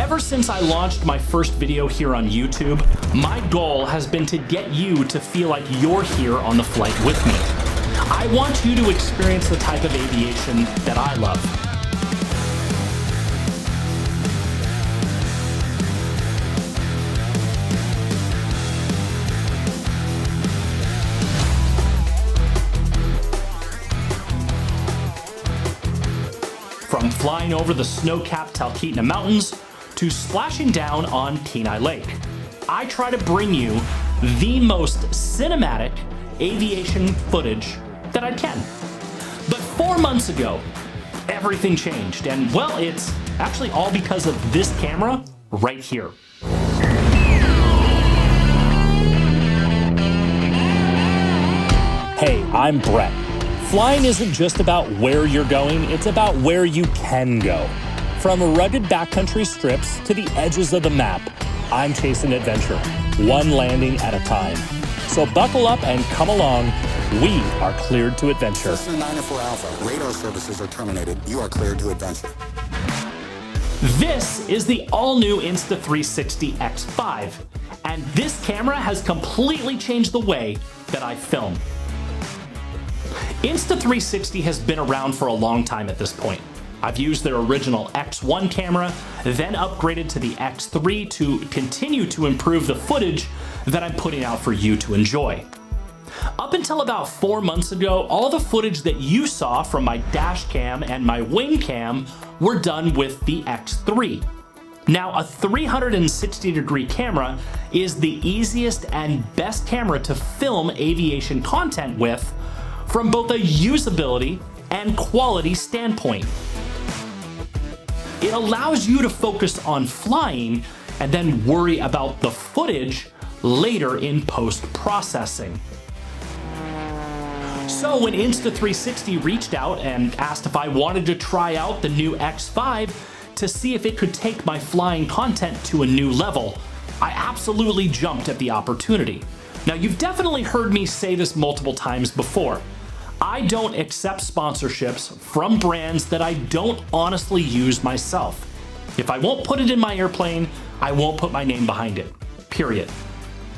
Ever since I launched my first video here on YouTube, my goal has been to get you to feel like you're here on the flight with me. I want you to experience the type of aviation that I love. From flying over the snow-capped Talkeetna Mountains to splashing down on Kenai Lake, I try to bring you the most cinematic aviation footage that I can. But 4 months ago, everything changed, and well, it's actually all because of this camera right here. Hey, I'm Brett. Flying isn't just about where you're going, it's about where you can go. From rugged backcountry strips to the edges of the map, I'm chasing adventure, one landing at a time. So buckle up and come along. We are cleared to adventure. Cessna 904 Alpha, radar services are terminated. You are cleared to adventure. This is the all-new Insta360 X5, and this camera has completely changed the way that I film. Insta360 has been around for a long time at this point. I've used their original X1 camera, then upgraded to the X3 to continue to improve the footage that I'm putting out for you to enjoy. Up until about 4 months ago, all the footage that you saw from my dash cam and my wing cam were done with the X3. Now, a 360-degree camera is the easiest and best camera to film aviation content with from both a usability and quality standpoint. It allows you to focus on flying and then worry about the footage later in post-processing. So when Insta360 reached out and asked if I wanted to try out the new X5 to see if it could take my flying content to a new level, I absolutely jumped at the opportunity. Now, you've definitely heard me say this multiple times before. I don't accept sponsorships from brands that I don't honestly use myself. If I won't put it in my airplane, I won't put my name behind it, period.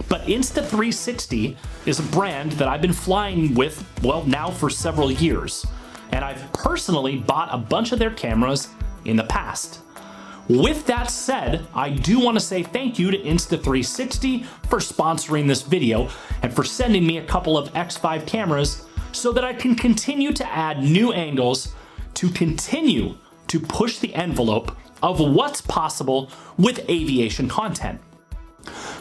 But Insta360 is a brand that I've been flying with, well, now for several years, and I've personally bought a bunch of their cameras in the past. With that said, I do want to say thank you to Insta360 for sponsoring this video and for sending me a couple of X5 cameras so that I can continue to add new angles to continue to push the envelope of what's possible with aviation content.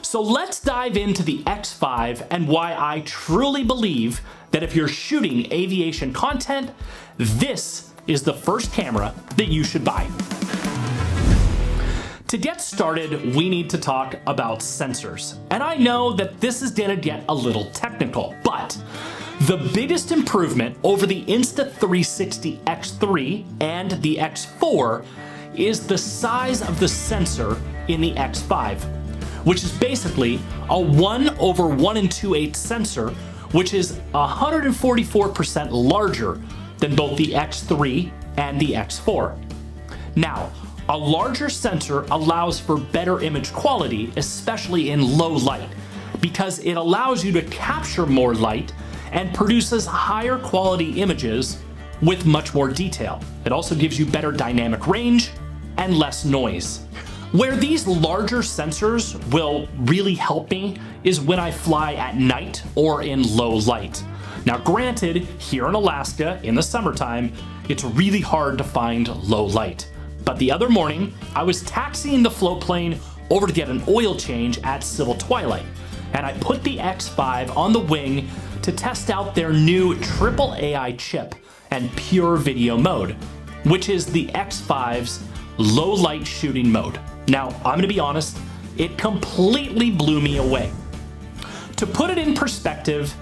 So let's dive into the X5 and why I truly believe that if you're shooting aviation content, this is the first camera that you should buy. To get started, we need to talk about sensors. And I know that this is gonna get a little technical, but the biggest improvement over the Insta360 X3 and the X4 is the size of the sensor in the X5, which is basically a 1/1 2/8 sensor, which is 144% larger than both the X3 and the X4. Now, a larger sensor allows for better image quality, especially in low light, because it allows you to capture more light and produces higher quality images with much more detail. It also gives you better dynamic range and less noise. Where these larger sensors will really help me is when I fly at night or in low light. Now granted, here in Alaska in the summertime, it's really hard to find low light. But the other morning, I was taxiing the floatplane over to get an oil change at Civil Twilight, and I put the X5 on the wing to test out their new triple AI chip and pure video mode, which is the X5's low light shooting mode. Now, I'm gonna be honest, it completely blew me away. To put it in perspective,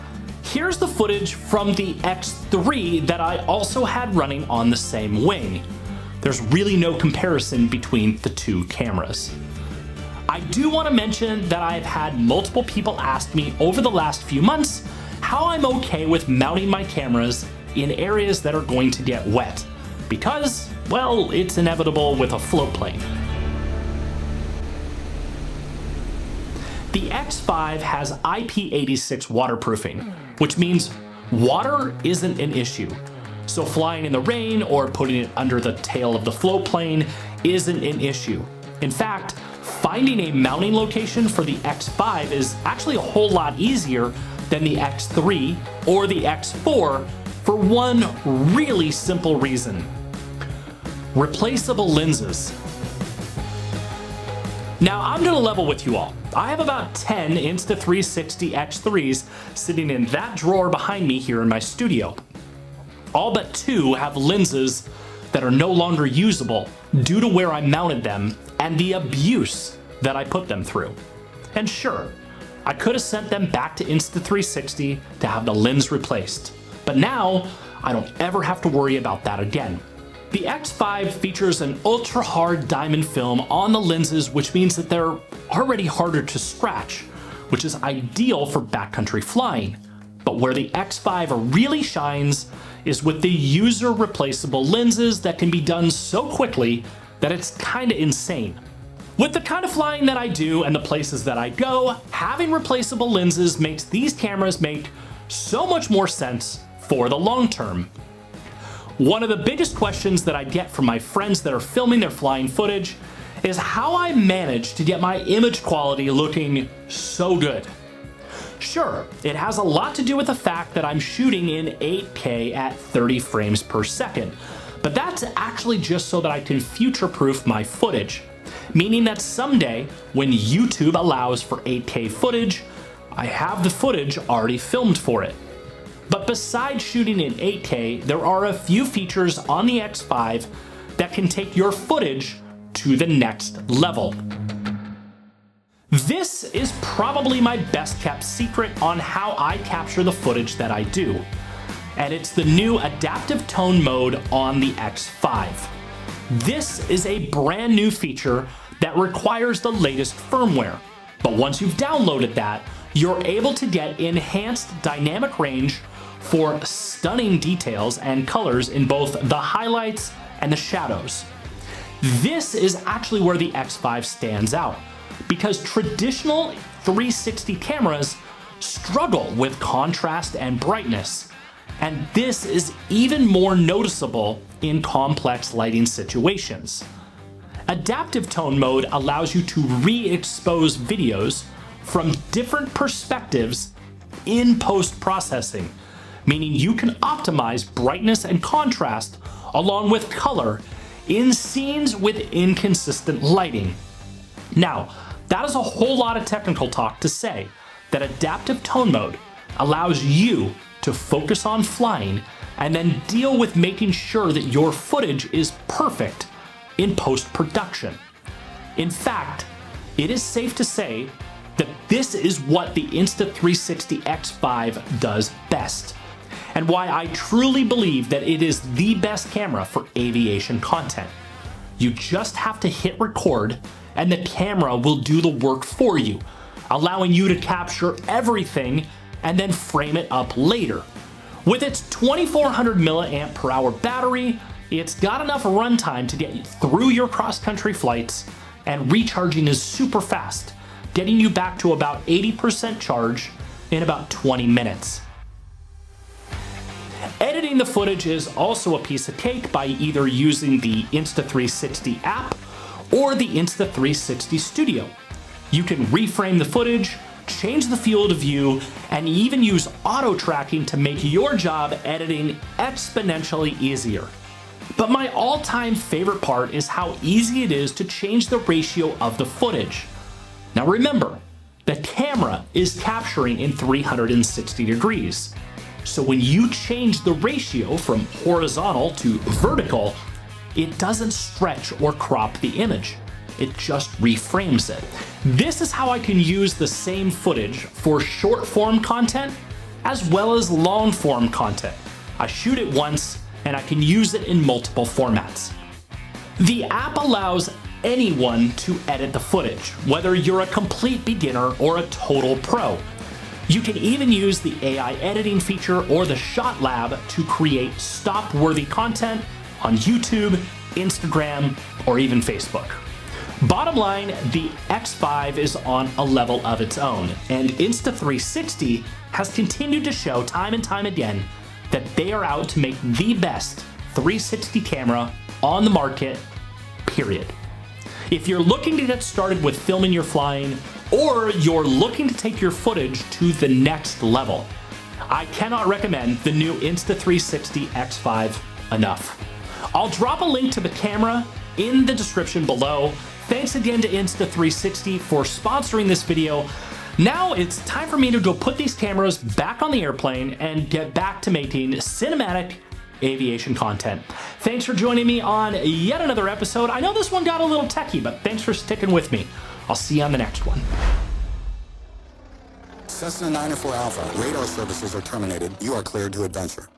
here's the footage from the X3 that I also had running on the same wing. There's really no comparison between the two cameras. I do want to mention that I've had multiple people ask me over the last few months how I'm okay with mounting my cameras in areas that are going to get wet, because, well, it's inevitable with a floatplane. X5 has IP86 waterproofing, which means water isn't an issue. So flying in the rain or putting it under the tail of the floatplane isn't an issue. In fact, finding a mounting location for the X5 is actually a whole lot easier than the X3 or the X4 for one really simple reason: replaceable lenses. Now I'm gonna level with you all. I have about 10 Insta360 X3s sitting in that drawer behind me here in my studio. All but 2 have lenses that are no longer usable due to where I mounted them and the abuse that I put them through. And sure, I could have sent them back to Insta360 to have the lens replaced, but now I don't ever have to worry about that again. The X5 features an ultra hard diamond film on the lenses, which means that they're already harder to scratch, which is ideal for backcountry flying. But where the X5 really shines is with the user replaceable lenses that can be done so quickly that it's kinda insane. With the kind of flying that I do and the places that I go, having replaceable lenses makes these cameras make so much more sense for the long term. One of the biggest questions that I get from my friends that are filming their flying footage is how I manage to get my image quality looking so good. Sure, it has a lot to do with the fact that I'm shooting in 8K at 30 frames per second, but that's actually just so that I can future-proof my footage, meaning that someday, when YouTube allows for 8K footage, I have the footage already filmed for it. But besides shooting in 8K, there are a few features on the X5 that can take your footage to the next level. This is probably my best kept secret on how I capture the footage that I do, and it's the new adaptive tone mode on the X5. This is a brand new feature that requires the latest firmware, but once you've downloaded that, you're able to get enhanced dynamic range for stunning details and colors in both the highlights and the shadows. This is actually where the X5 stands out, because traditional 360 cameras struggle with contrast and brightness, and this is even more noticeable in complex lighting situations. Adaptive tone mode allows you to re-expose videos from different perspectives in post-processing, meaning you can optimize brightness and contrast along with color in scenes with inconsistent lighting. Now, that is a whole lot of technical talk to say that adaptive tone mode allows you to focus on flying and then deal with making sure that your footage is perfect in post-production. In fact, it is safe to say that this is what the Insta360 X5 does best, and why I truly believe that it is the best camera for aviation content. You just have to hit record and the camera will do the work for you, allowing you to capture everything and then frame it up later. With its 2400 milliamp per hour battery, it's got enough runtime to get you through your cross-country flights, and recharging is super fast, getting you back to about 80% charge in about 20 minutes. Editing the footage is also a piece of cake by either using the Insta360 app or the Insta360 Studio. You can reframe the footage, change the field of view, and even use auto tracking to make your job editing exponentially easier. But my all-time favorite part is how easy it is to change the ratio of the footage. Now remember, the camera is capturing in 360 degrees. So when you change the ratio from horizontal to vertical, it doesn't stretch or crop the image. It just reframes it. This is how I can use the same footage for short form content as well as long form content. I shoot it once and I can use it in multiple formats. The app allows anyone to edit the footage, whether you're a complete beginner or a total pro. You can even use the AI editing feature or the Shot Lab to create stop-worthy content on YouTube, Instagram, or even Facebook. Bottom line, the X5 is on a level of its own, and Insta360 has continued to show time and time again that they are out to make the best 360 camera on the market, period. If you're looking to get started with filming your flying, or you're looking to take your footage to the next level, I cannot recommend the new Insta360 X5 enough. I'll drop a link to the camera in the description below. Thanks again to Insta360 for sponsoring this video. Now it's time for me to go put these cameras back on the airplane and get back to making cinematic aviation content. Thanks for joining me on yet another episode. I know this one got a little techie, but thanks for sticking with me. I'll see you on the next one. Cessna 904 Alpha, radar services are terminated. You are cleared to adventure.